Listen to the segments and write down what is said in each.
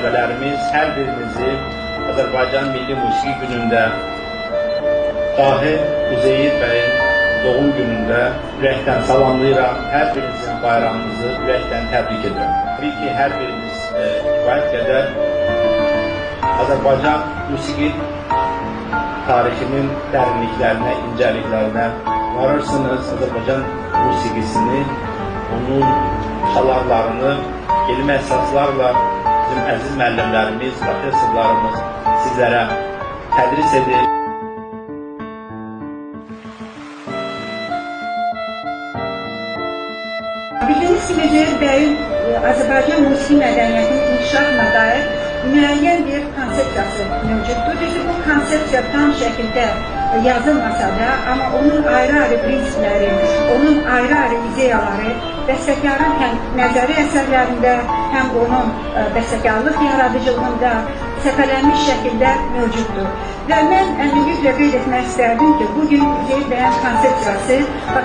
tələbələrimiz hər birinizi Azərbaycan Milli Musiqi Günündə dahi Üzeyir bəyin doğum günündə ürəkdən salamlayıram. Hər birinizin bayramınızı ürəkdən təbrik edirəm. Təbii ki, hər biriniz kifayət qədər Azərbaycan musiqi tarixinin dərinliklərinə, incəliklərinə varırsınız. Azərbaycan musiqisini, onun çalarlarını elmi əsaslarla bizim əziz müəllimlərimiz, professorlarımız sizlərə tədris edir. Bildiyiniz kimi, Üzeyir bəyin Azərbaycan musiqi mədəniyyətinin inkişafına dair müəyyən bir konsepsiyası mövcuddur. Düzdür, bu konsepsiya tam şəkildə yazılmasa da, amma onun ayrı-ayrı prinsipləri, onun ayrı-ayrı ideyaları bəstəkarın həm nəzəri əsərlərində, həm onun bəstəkarlıq yaradıcılığında səfələnmiş şəkildə mövcuddur. Və mən əminliklə qeyd etmək istərdim ki, bugün Üzeyir bəyin konsepsiyası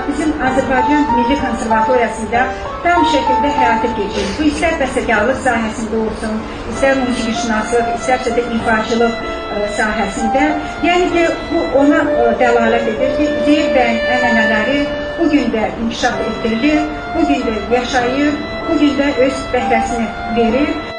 bizim Azərbaycan Milli Konservatoriyasında tam şəkildə həyata keçirir. Bu, istər bəstəkarlıq sahəsində olsun, istər musiqişünaslıq, istərsə də ifaçılıq sahəsində. Yəni ki, bu ona dəlalət edir ki, Üzeyir bəyin ənənələri bugün də inkişaf etdirilir, bugün də yaşayır, bugün də öz bəhrəsini verir.